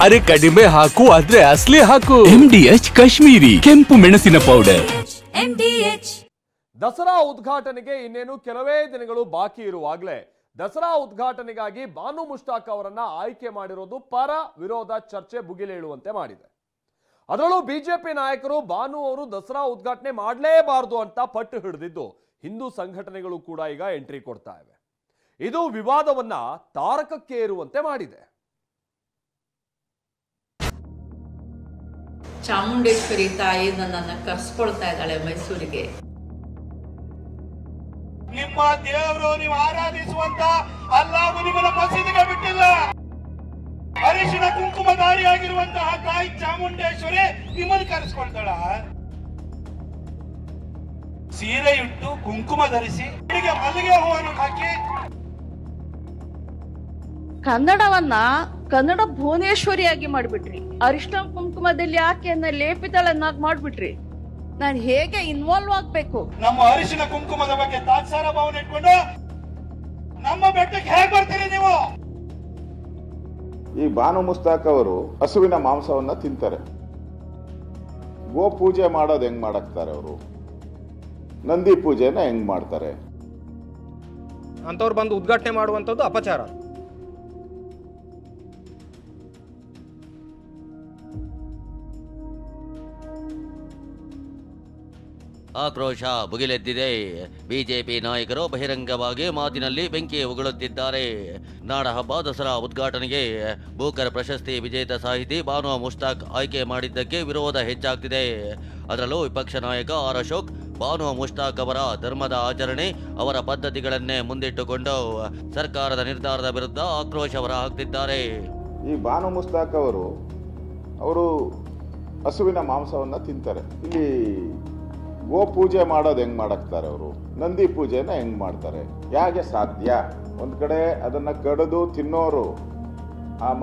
ಅರೆ ಕಡಿಮೆ ಹಾಕು ಆದ್ರೆ ಅಸಲಿ ಹಾಕು. MDH ಕಾಶ್ಮೀರಿ ಕೆಂಪು ಮೆಣಸಿನ ಪೌಡರ್. MDH. ದಸರಾ ಉದ್ಘಾಟನೆಗೆ ಇನ್ನೇನು ಕೆಲವೇ ದಿನಗಳು ಬಾಕಿ ಇರುವಾಗಲೇ ದಸರಾ ಉದ್ಘಾಟನೆಗಾಗಿ ಬಾನು ಮುಷ್ತಾಕ್ ಅವರನ್ನ ಆಯ್ಕೆ ಮಾಡಿರೋದು ಪರ ವಿರೋಧ ಚರ್ಚೆ ಭುಗಿಲೇಳುವಂತೆ ಮಾಡಿದೆ. ಅದರಲ್ಲೂ ಬಿಜೆಪಿ ನಾಯಕರು ಬಾನು ಅವರು ದಸರಾ ಉದ್ಘಾಟನೆ ಮಾಡಲೇಬಾರದು ಅಂತ ಪಟ್ಟು ಹಿಡಿದಿದ್ದು ಹಿಂದೂ ಸಂಘಟನೆಗಳು ಕೂಡ ಈಗ ಎಂಟ್ರಿ ಕೊಡ್ತಾ ಇವೆ. ಇದು ವಿವಾದವನ್ನ ತಾರಕಕ್ಕೆ ಏರುವಂತೆ ಮಾಡಿದೆ. ಚಾಮುಂಡೇಶ್ವರಿ ತಾಯಿ ನನ್ನನ್ನು ಕರೆಸ್ಕೊಳ್ತಾ ಇದ್ದಾಳೆ ಮೈಸೂರಿಗೆ. ನಿಮ್ಮ ದೇವರು ನೀವು ಆರಾಧಿಸುವಂತ ಅಲ್ಲಾಹು ನಿಮ್ಮನ್ನ ಮಸೀದಿಗೆ ಬಿಟ್ಟಿಲ್ಲ. ಅರಿಶಿನ ಕುಂಕುಮಧಾರಿಯಾಗಿರುವಂತಹ ತಾಯಿ ಚಾಮುಂಡೇಶ್ವರಿ ನಿಮ್ಮನ್ನು ಕರೆಸ್ಕೊಳ್ತಾಳ. ಸೀರೆ ಇಟ್ಟು ಕುಂಕುಮ ಧರಿಸಿ ಮಲ್ಲಿಗೆ ಹೂವನ್ನು ಹಾಕಿ ಕನ್ನಡವನ್ನ ಕನ್ನಡ ಭುವನೇಶ್ವರಿಯಾಗಿ ಮಾಡ್ಬಿಟ್ರಿ. ಅರಿಶಿನ ಕುಂಕುಮದಲ್ಲಿ ಆಕೆಯನ್ನ ಲೇಪಿತಳನ್ನಾಗಿ ಮಾಡ್ಬಿಟ್ರಿ. ನಾನು ಹೇಗೆ ಇನ್ವಾಲ್ವ್ ಆಗ್ಬೇಕು? ನಮ್ಮ ಅರಿಶಿನ ಕುಂಕುಮದ ಬಗ್ಗೆ ತಾತ್ಸಾರ ಭಾವನೆ ಇಟ್ಕೊಂಡು ನಮ್ಮ ಬೆಟ್ಟಕ್ಕೆ ಹೇಗೆ ಬರ್ತೀರಿ ನೀವು? ಈ ಬಾನು ಮುಸ್ತಾಕ್ ಅವರು ಹಸುವಿನ ಮಾಂಸವನ್ನ ತಿಂತಾರೆ. ಗೋ ಪೂಜೆ ಮಾಡೋದು ಹೆಂಗ್ ಮಾಡಾಕ್ತಾರೆ ಅವರು? ನಂದಿ ಪೂಜೆನ ಹೆಂಗ್ ಮಾಡ್ತಾರೆ? ಅಂತವ್ರು ಬಂದು ಉದ್ಘಾಟನೆ ಮಾಡುವಂಥದ್ದು ಅಪಚಾರ. ಆಕ್ರೋಶ ಭುಗಿಲೆದ್ದಿದೆ. ಬಿಜೆಪಿ ನಾಯಕರು ಬಹಿರಂಗವಾಗಿ ಮಾತಿನಲ್ಲಿ ಬೆಂಕಿ ಉಗುಳುತ್ತಿದ್ದಾರೆ. ನಾಡಹಬ್ಬ ದಸರಾ ಉದ್ಘಾಟನೆಗೆ ಬೂಕರ್ ಪ್ರಶಸ್ತಿ ವಿಜೇತ ಸಾಹಿತಿ ಬಾನು ಮುಷ್ತಾಕ್ ಆಯ್ಕೆ ಮಾಡಿದ್ದಕ್ಕೆ ವಿರೋಧ ಹೆಚ್ಚಾಗ್ತಿದೆ. ಅದರಲ್ಲೂ ವಿಪಕ್ಷ ನಾಯಕ ಆರ್ ಅಶೋಕ್ ಬಾನು ಮುಷ್ತಾಕ್ ಅವರ ಧರ್ಮದ ಆಚರಣೆ, ಅವರ ಪದ್ಧತಿಗಳನ್ನೇ ಮುಂದಿಟ್ಟುಕೊಂಡು ಸರ್ಕಾರದ ನಿರ್ಧಾರದ ವಿರುದ್ಧ ಆಕ್ರೋಶ ಹೊರಹಾಕ್ತಿದ್ದಾರೆ. ಈ ಬಾನು ಮುಸ್ತಾಕ್ ಅವರು ಹಸುವಿನ ಮಾಂಸವನ್ನ ತಿಂತಾರೆ. ಇಲ್ಲಿ ಗೋ ಪೂಜೆ ಮಾಡೋದು ಹೆಂಗ್ ಮಾಡಾಕ್ತಾರೆ ಅವರು? ನಂದಿ ಪೂಜೆನ ಹೆಂಗ್ ಮಾಡ್ತಾರೆ? ಹೇಗೆ ಸಾಧ್ಯ? ಒಂದ್ ಕಡೆ ಅದನ್ನ ಕಡಿದು ತಿನ್ನೋರು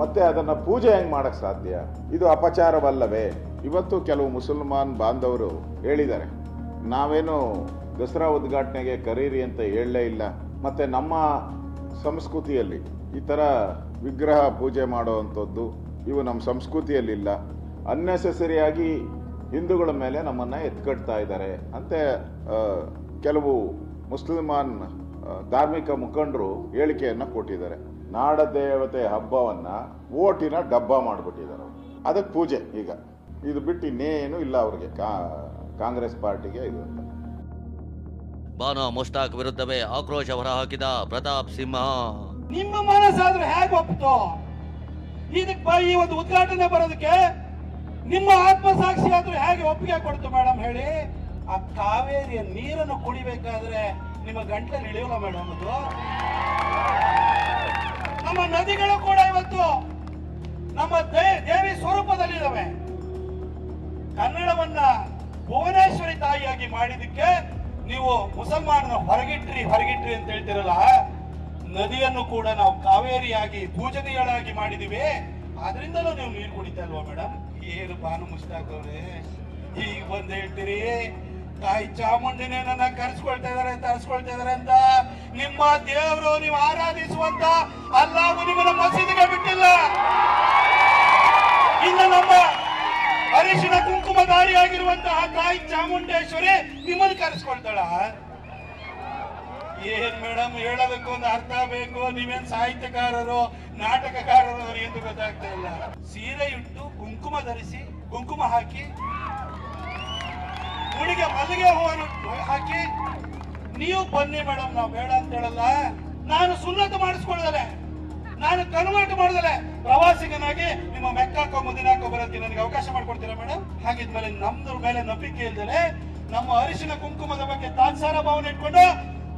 ಮತ್ತೆ ಅದನ್ನ ಪೂಜೆ ಹೆಂಗ್ ಮಾಡಕ್ ಸಾಧ್ಯ? ಇದು ಅಪಚಾರವಲ್ಲವೇ? ಇವತ್ತು ಕೆಲವು ಮುಸಲ್ಮಾನ್ ಬಾಂಧವರು ಹೇಳಿದ್ದಾರೆ, ನಾವೇನು ದಸರಾ ಉದ್ಘಾಟನೆಗೆ ಕರೀರಿ ಅಂತ ಹೇಳಲೇ ಇಲ್ಲ, ಮತ್ತೆ ನಮ್ಮ ಸಂಸ್ಕೃತಿಯಲ್ಲಿ ಈ ತರ ವಿಗ್ರಹ ಪೂಜೆ ಮಾಡುವಂಥದ್ದು ಇವು ನಮ್ಮ ಸಂಸ್ಕೃತಿಯಲ್ಲಿಲ್ಲ, ಅನ್ನೆಸೆಸರಿಯಾಗಿ ಹಿಂದೂಗಳ ಮೇಲೆ ನಮ್ಮನ್ನ ಎತ್ಕಟ್ತಾ ಇದ್ದಾರೆ ಅಂತ ಕೆಲವು ಮುಸ್ಲಿಮಾನ್ ಧಾರ್ಮಿಕ ಮುಖಂಡರು ಹೇಳಿಕೆಯನ್ನ ಕೊಟ್ಟಿದ್ದಾರೆ. ನಾಡ ದೇವತೆ ಹಬ್ಬವನ್ನ ಓಟಿನ ಡಬ್ಬ ಮಾಡಿಬಿಟ್ಟಿದ್ದಾರೆ. ಅದಕ್ಕೆ ಪೂಜೆ ಈಗ ಇದು ಬಿಟ್ಟು ಇನ್ನೇನು ಇಲ್ಲ ಅವ್ರಿಗೆ, ಕಾಂಗ್ರೆಸ್ ಪಾರ್ಟಿಗೆ ಇದು ಅಂತ. ಬಾನು ಮುಷ್ತಾಕ್ ವಿರುದ್ಧವೇ ಆಕ್ರೋಶ ಹೊರಹಾಕಿದ ಪ್ರತಾಪ್ ಸಿಂಹ, ನಿಮ್ಮ ಮನಸ್ಸಾದ್ರೆ ಹೇಗೆ ಒಪ್ಪಿತು? ಇದಕ್ಕೆ ಈ ಒಂದು ಉದ್ಘಾಟನೆ ಬರೋದಕ್ಕೆ ನಿಮ್ಮ ಆತ್ಮಸಾಕ್ಷಿ ಆದ್ರೂ ಹೇಗೆ ಒಪ್ಪಿಗೆ ಕೊಡ್ತು ಮೇಡಮ್ ಹೇಳಿ? ಆ ಕಾವೇರಿಯ ನೀರನ್ನು ಕುಡಿಬೇಕಾದ್ರೆ ನಿಮ್ಮ ಗಂಟಲು ಇಳಿಯೋಲ್ಲ ಮೇಡಮ್. ಅದು ನಮ್ಮ ನದಿಗಳು ಕೂಡ ಇವತ್ತು ನಮ್ಮ ದೇವಿ ಸ್ವರೂಪದಲ್ಲಿದ್ದಾವೆ. ಕನ್ನಡವನ್ನ ಭುವನೇಶ್ವರಿ ತಾಯಿಯಾಗಿ ಮಾಡಿದಕ್ಕೆ ನೀವು ಮುಸಲ್ಮಾನನ ಹೊರಗಿಟ್ರಿ ಅಂತ ಹೇಳ್ತಿರಲ್ಲ, ನದಿಯನ್ನು ಕೂಡ ನಾವು ಕಾವೇರಿಯಾಗಿ ಪೂಜನೀಯಳಾಗಿ ಮಾಡಿದೀವಿ, ಆದ್ರಿಂದಲೂ ನೀವು ನೀರು ಕುಡಿತಾ ಇಲ್ವಾ ಮೇಡಮ್? ಏನು ಬಾನು ಮುಷ್ತಾಕ್ ಅವ್ರೆ ಈಗ ಬಂದ್ ಹೇಳ್ತೀರಿ ತಾಯಿ ಚಾಮುಂಡಿನೇ ನನ್ನ ಕರೆಸ್ಕೊಳ್ತಾ ಇದಾರೆ ಅಂತ. ನಿಮ್ಮ ದೇವರು ನೀವು ಆರಾಧಿಸುವಂತ ಅಲ್ಲಾಹು ನಿಮ್ಮನ್ನ ಮಸೀದಿಗೆ ಬಿಟ್ಟಿಲ್ಲ. ಇನ್ನು ನಮ್ಮ ಅರಿಶಿನ ಕುಂಕುಮಧಾರಿಯಾಗಿರುವಂತಹ ತಾಯಿ ಚಾಮುಂಡೇಶ್ವರಿ ನಿಮ್ಮನ್ನು ಕರೆಸ್ಕೊಳ್ತಾಳ. ಏನ್ ಮೇಡಮ್ ಹೇಳೋದಕ್ಕೆ ಒಂದು ಅರ್ಥ ಬೇಕು. ನೀವೇನ್ ಸಾಹಿತ್ಯಕಾರರು ನಾಟಕಕಾರರು ಎಂದು ಗೊತ್ತಾಗ್ತಾ ಇಲ್ಲ. ಸೀರೆ ಇಟ್ಟು ಕುಂಕುಮ ಧರಿಸಿ ಕುಂಕುಮ ಹಾಕಿ ಮುಡಿಗೆ ಮಲ್ಲಿಗೆ ಹೂವನ್ನು ಹಾಕಿ ನೀವು ಬನ್ನಿ ಮೇಡಮ್, ನಾವು ಬೇಡ ಅಂತ ಹೇಳಲ್ಲ. ನಾನು ಸುನ್ನತ ಮಾಡಿಸ್ಕೊಳ್ಳದಲೆ, ನಾನು ಕನ್ವರ್ಟ್ ಮಾಡದಲೆ ಪ್ರವಾಸಿಗನಾಗಿ ನಿಮ್ಮ ಮೆಕ್ಕಾಕೋ ಮದಿನಾಕೋ ಬರೋಕ್ಕೆ ನನಗೆ ಅವಕಾಶ ಮಾಡ್ಕೊಡ್ತೀರಾ ಮೇಡಮ್? ಹಾಗಿದ್ಮೇಲೆ ನಮ್ದ್ರ ಮೇಲೆ ನಂಬಿಕೆ ಇಲ್ದಲೆ ನಮ್ಮ ಅರಿಶಿನ ಕುಂಕುಮದ ಬಗ್ಗೆ ತಾತ್ಸಾರ ಭಾವನೆ ಇಟ್ಕೊಂಡು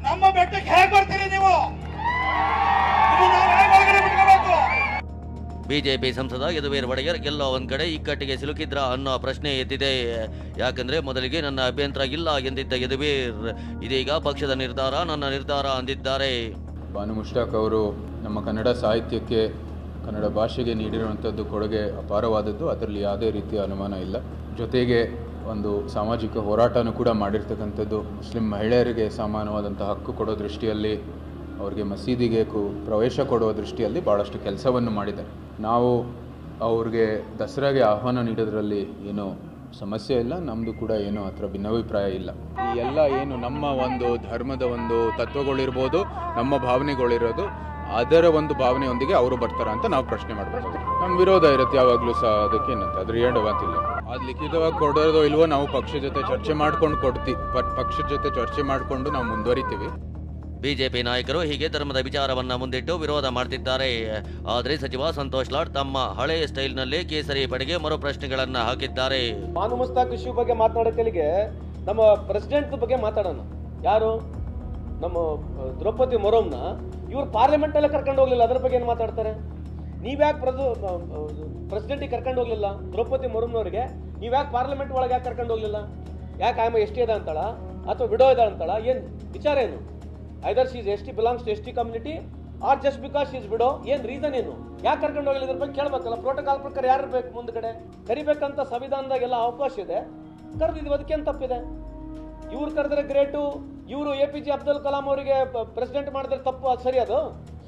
ನಮ್ಮ ಬೆಟ್ಟಕ್ಕೆ ಹೇಗೆ ಬರ್ತೀರಿ ನೀವು? ಬಿಜೆಪಿ ಸಂಸದ ಯದುವೀರ್ ಒಡೆಯರ್ ಎಲ್ಲೋ ಒಂದ್ ಕಡೆ ಇಕ್ಕಟ್ಟಿಗೆ ಸಿಲುಕಿದ್ರ ಅನ್ನೋ ಪ್ರಶ್ನೆ ಎದ್ದಿದೆ. ಯಾಕಂದ್ರೆ ಮೊದಲಿಗೆ ನನ್ನ ಅಭ್ಯಂತರ ಇಲ್ಲ ಎಂದಿದ್ದ ಯದುವೀರ್ ಇದೀಗ ಪಕ್ಷದ ನಿರ್ಧಾರ ನನ್ನ ನಿರ್ಧಾರ ಅಂದಿದ್ದಾರೆ. ಬಾನು ಮುಷ್ತಾಕ್ ಅವರು ನಮ್ಮ ಕನ್ನಡ ಸಾಹಿತ್ಯಕ್ಕೆ, ಕನ್ನಡ ಭಾಷೆಗೆ ನೀಡಿರುವಂಥದ್ದು ಕೊಡುಗೆ ಅಪಾರವಾದದ್ದು, ಅದರಲ್ಲಿ ಯಾವುದೇ ರೀತಿಯ ಅನುಮಾನ ಇಲ್ಲ. ಜೊತೆಗೆ ಒಂದು ಸಾಮಾಜಿಕ ಹೋರಾಟನೂ ಕೂಡ ಮಾಡಿರ್ತಕ್ಕಂಥದ್ದು. ಮುಸ್ಲಿಂ ಮಹಿಳೆಯರಿಗೆ ಸಮಾನವಾದಂಥ ಹಕ್ಕು ಕೊಡೋ ದೃಷ್ಟಿಯಲ್ಲಿ, ಅವರಿಗೆ ಮಸೀದಿಗೆ ಪ್ರವೇಶ ಕೊಡುವ ದೃಷ್ಟಿಯಲ್ಲಿ ಭಾಳಷ್ಟು ಕೆಲಸವನ್ನು ಮಾಡಿದ್ದಾರೆ. ನಾವು ಅವ್ರಿಗೆ ದಸರಾಗೆ ಆಹ್ವಾನ ನೀಡೋದ್ರಲ್ಲಿ ಏನೋ ಸಮಸ್ಯೆ ಇಲ್ಲ, ನಮ್ಮದು ಕೂಡ ಏನೋ ಹತ್ರ ಭಿನ್ನಾಭಿಪ್ರಾಯ ಇಲ್ಲ. ಈ ಎಲ್ಲ ಏನು ನಮ್ಮ ಒಂದು ಧರ್ಮದ ಒಂದು ತತ್ವಗಳಿರ್ಬೋದು, ನಮ್ಮ ಭಾವನೆಗಳಿರೋದು, ಅದರ ಒಂದು ಭಾವನೆಯೊಂದಿಗೆ ಅವರು ಬರ್ತಾರ ಅಂತ ನಾವು ಪ್ರಶ್ನೆ ಮಾಡ್ಬೋದು. ನಮ್ಮ ವಿರೋಧ ಇರುತ್ತೆ ಯಾವಾಗಲೂ ಸಹ, ಅದಕ್ಕೇನಂತ ಅದ್ರ ಏನು ಮಾತಿಲ್ಲ. ಅದು ಲಿಖಿತವಾಗಿ ಕೊಡೋದೋ ಇಲ್ವೋ ನಾವು ಪಕ್ಷದ ಜೊತೆ ಚರ್ಚೆ ಮಾಡ್ಕೊಂಡು ಕೊಡ್ತೀವಿ, ಪಕ್ಷದ ಜೊತೆ ಚರ್ಚೆ ಮಾಡಿಕೊಂಡು ನಾವು ಮುಂದುವರಿತೀವಿ. ಬಿಜೆಪಿ ನಾಯಕರು ಹೀಗೆ ಧರ್ಮದ ವಿಚಾರವನ್ನ ಮುಂದಿಟ್ಟು ವಿರೋಧ ಮಾಡ್ತಿದ್ದಾರೆ. ಆದರೆ ಸಚಿವ ಸಂತೋಷ್ ಲಾಡ್ ತಮ್ಮ ಹಳೆ ಸ್ಟೈಲ್ನಲ್ಲಿ ಕೇಸರಿ ಪಡೆಗೆ ಮರು ಪ್ರಶ್ನೆಗಳನ್ನ ಹಾಕಿದ್ದಾರೆ. ಬಾನು ಮುಸ್ತಾಕ್ ಇಶ್ಯೂ ಬಗ್ಗೆ ಮಾತನಾಡೋಕೆ ನಮ್ಮ ಪ್ರೆಸಿಡೆಂಟ್ ಬಗ್ಗೆ ಮಾತಾಡೋಣ. ಯಾರು ನಮ್ಮ ದ್ರೌಪದಿ ಮುರ್ಮುನ ಇವ್ರು ಪಾರ್ಲಿಮೆಂಟ್ ಅಲ್ಲೇ ಕರ್ಕೊಂಡು ಹೋಗ್ಲಿಲ್ಲ, ಅದ್ರ ಬಗ್ಗೆ ಏನು ಮಾತಾಡ್ತಾರೆ? ನೀವ್ಯಾಕೆ ಪ್ರೆಸಿಡೆಂಟಿಗೆ ಕರ್ಕೊಂಡು ಹೋಗ್ಲಿಲ್ಲ? ದ್ರೌಪದಿ ಮುರ್ಮುನವರಿಗೆ ನೀವ್ಯಾಕೆ ಪಾರ್ಲಿಮೆಂಟ್ ಒಳಗೆ ಯಾಕೆ ಕರ್ಕೊಂಡು ಹೋಗ್ಲಿಲ್ಲ? ಯಾಕೆ ಆಯಮ್ಮ ಎಸ್ ಟಿ ಇದೆ ಅಂತಾಳ ಅಥವಾ ವಿಡೋ ಇದೆ ಅಂತಾಳ? ಏನು ವಿಚಾರ ಏನು? Either she is S T belongs to S T community or just because she is widow. ಏನು ರೀಸನ್ ಏನು? ಯಾಕೆ ಕರ್ಕೊಂಡು ಹೋಗ್ಲಿಲ್ಲ? ಇದ್ರ ಬಗ್ಗೆ ಕೇಳ್ಬೇಕಲ್ಲ. ಪ್ರೋಟೋಕಾಲ್ ಪ್ರಕಾರ ಯಾರು ಬೇಕು ಮುಂದ್ಗಡೆ ಕರಿಬೇಕಂತ ಸಂವಿಧಾನದಾಗೆಲ್ಲ ಅವಕಾಶ ಇದೆ, ಕರೆದಿದ್ವಿ, ಅದಕ್ಕೇನು ತಪ್ಪಿದೆ? ಇವ್ರು ಕರೆದ್ರೆ ಗ್ರೇಟು, ಇವರು APJ ಅಬ್ದುಲ್ ಕಲಾಂ ಅವರಿಗೆ ಪ್ರೆಸಿಡೆಂಟ್ ಮಾಡಿದ್ರೆ ತಪ್ಪು, ಅದು ಸರಿ? ಅದು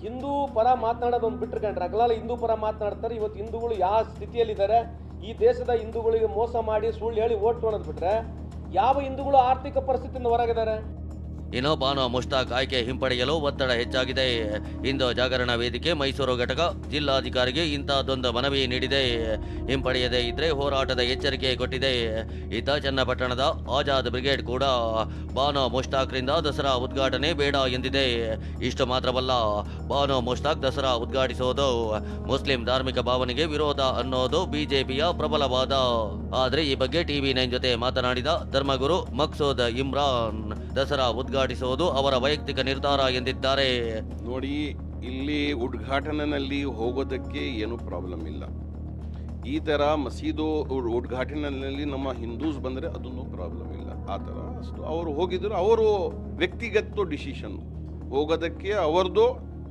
ಹಿಂದೂ ಪರ ಮಾತನಾಡೋದು ಒಂದು ಬಿಟ್ಟರೆ ಅಗಲಾಲ ಹಿಂದೂ ಪರ ಮಾತನಾಡ್ತಾರೆ. ಇವತ್ತು ಹಿಂದೂಗಳು ಯಾವ ಸ್ಥಿತಿಯಲ್ಲಿದ್ದಾರೆ, ಈ ದೇಶದ ಹಿಂದೂಗಳಿಗೆ ಮೋಸ ಮಾಡಿ ಸುಳ್ಳು ಹೇಳಿ ಓಟ್ ಮಾಡೋದು ಬಿಟ್ರೆ ಯಾವ ಹಿಂದೂಗಳು ಆರ್ಥಿಕ ಪರಿಸ್ಥಿತಿಯಿಂದ ಹೊರಗಿದ್ದಾರೆ? ಇನ್ನು ಬಾನು ಮುಷ್ತಾಕ್ ಆಯ್ಕೆ ಹಿಂಪಡೆಯಲು ಒತ್ತಡ ಹೆಚ್ಚಾಗಿದೆ. ಹಿಂದೂ ಜಾಗರಣ ವೇದಿಕೆ ಮೈಸೂರು ಘಟಕ ಜಿಲ್ಲಾಧಿಕಾರಿಗೆ ಇಂತಹದೊಂದು ಮನವಿ ನೀಡಿದೆ. ಹಿಂಪಡೆಯದೇ ಇದ್ರೆ ಹೋರಾಟದ ಎಚ್ಚರಿಕೆ ಕೊಟ್ಟಿದೆ. ಇತ್ತ ಚನ್ನಪಟ್ಟಣದ ಆಜಾದ್ ಬ್ರಿಗೇಡ್ ಕೂಡ ಬಾನು ಮುಷ್ತಾಕ್ರಿಂದ ದಸರಾ ಉದ್ಘಾಟನೆ ಬೇಡ ಎಂದಿದೆ. ಇಷ್ಟು ಮಾತ್ರವಲ್ಲ, ಬಾನು ಮುಷ್ತಾಕ್ ದಸರಾ ಉದ್ಘಾಟಿಸೋದು ಮುಸ್ಲಿಂ ಧಾರ್ಮಿಕ ಭಾವನೆಗೆ ವಿರೋಧ ಅನ್ನೋದು ಬಿಜೆಪಿಯ ಪ್ರಬಲ ವಾದ. ಆದ್ರೆ ಈ ಬಗ್ಗೆ TV9 ಜೊತೆ ಮಾತನಾಡಿದ ಧರ್ಮಗುರು ಮಕ್ಸೂದ್ ಇಮ್ರಾನ್, ದಸರಾ ಉದ್ಘಾಟಿಸುವುದು ಅವರ ವೈಯಕ್ತಿಕ ನಿರ್ಧಾರ ಎಂದಿದ್ದಾರೆ. ನೋಡಿ, ಇಲ್ಲಿ ಉದ್ಘಾಟನೆಯಲ್ಲಿ ಹೋಗೋದಕ್ಕೆ ಏನು ಪ್ರಾಬ್ಲಮ್ ಇಲ್ಲ. ಈ ಥರ ಮಸೀದು ಉದ್ಘಾಟನೆಯಲ್ಲಿ ನಮ್ಮ ಹಿಂದೂಸ್ ಬಂದರೆ ಅದನ್ನು ಪ್ರಾಬ್ಲಮ್ ಇಲ್ಲ. ಆ ಥರ ಅವರು ಹೋಗಿದ್ರು, ಅವರು ವ್ಯಕ್ತಿಗತ ಡಿಸಿಷನ್, ಹೋಗೋದಕ್ಕೆ ಅವ್ರದ್ದು,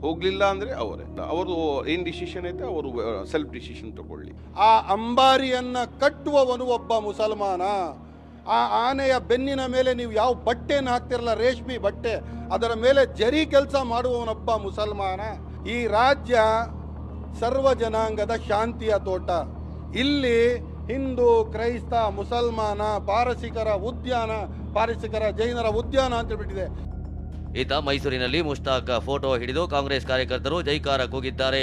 ಹೋಗ್ಲಿಲ್ಲ ಅಂದರೆ ಅವರು ಏನು ಡಿಸಿಷನ್ ಐತೆ ಅವರು ಸೆಲ್ಫ್ ಡಿಸಿಷನ್ ತಗೊಳ್ಳಿ. ಆ ಅಂಬಾರಿಯನ್ನು ಕಟ್ಟುವವನು ಒಬ್ಬ ಮುಸಲ್ಮಾನ. ಆ ಆನೆಯ ಬೆನ್ನಿನ ಮೇಲೆ ನೀವು ಯಾವ ಬಟ್ಟೆಯನ್ನು ಹಾಕ್ತಿರಲ್ಲ, ರೇಷ್ಮೆ ಬಟ್ಟೆ, ಅದರ ಮೇಲೆ ಜರಿ ಕೆಲಸ ಮಾಡುವವನೊಬ್ಬ ಮುಸಲ್ಮಾನ. ಈ ರಾಜ್ಯ ಸರ್ವ ಜನಾಂಗದ ಶಾಂತಿಯ ತೋಟ. ಇಲ್ಲಿ ಹಿಂದೂ, ಕ್ರೈಸ್ತ, ಮುಸಲ್ಮಾನ, ಪಾರಸಿಕರ ಉದ್ಯಾನ, ಪಾರಸಿಕರ ಜೈನರ ಉದ್ಯಾನ ಅಂತ ಹೇಳ್ಬಿಟ್ಟಿದೆ. ಇತ್ತ ಮೈಸೂರಿನಲ್ಲಿ ಮುಷ್ತಾಕ್ ಫೋಟೋ ಹಿಡಿದು ಕಾಂಗ್ರೆಸ್ ಕಾರ್ಯಕರ್ತರು ಜೈಕಾರ ಕೂಗಿದ್ದಾರೆ.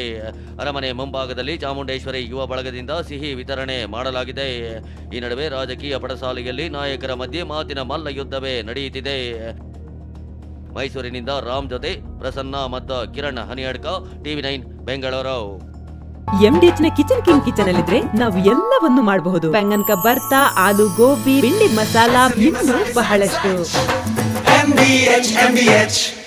ಅರಮನೆ ಮುಂಭಾಗದಲ್ಲಿ ಚಾಮುಂಡೇಶ್ವರಿ ಯುವ ಬಳಗದಿಂದ ಸಿಹಿ ವಿತರಣೆ ಮಾಡಲಾಗಿದೆ. ಈ ನಡುವೆ ರಾಜಕೀಯ ಪಡಸಾಲೆಯಲ್ಲಿ ನಾಯಕರ ಮಧ್ಯೆ ಮಾತಿನ ಮಲ್ಲ ಯುದ್ಧವೇ ನಡೆಯುತ್ತಿದೆ. ಮೈಸೂರಿನಿಂದ ರಾಮ್ ಜೊತೆ ಪ್ರಸನ್ನ ಮತ್ತು ಕಿರಣ್ ಹನಿಯಡ್ಕ, TV9 ಬೆಂಗಳೂರು. MDH ನ ಕಿಚನ್ ಅಲ್ಲಿದ್ರೆ ನಾವು ಎಲ್ಲವನ್ನು ಮಾಡಬಹುದು. ಬೆಂಗನ್ ಕಾ ಬರ್ತಾ, ಆಲೂ ಗೋಬಿ, ಭಿಂಡಿ ಮಸಾಲಾ, ಇನ್ನೂ ಬಹಳಷ್ಟು. MDH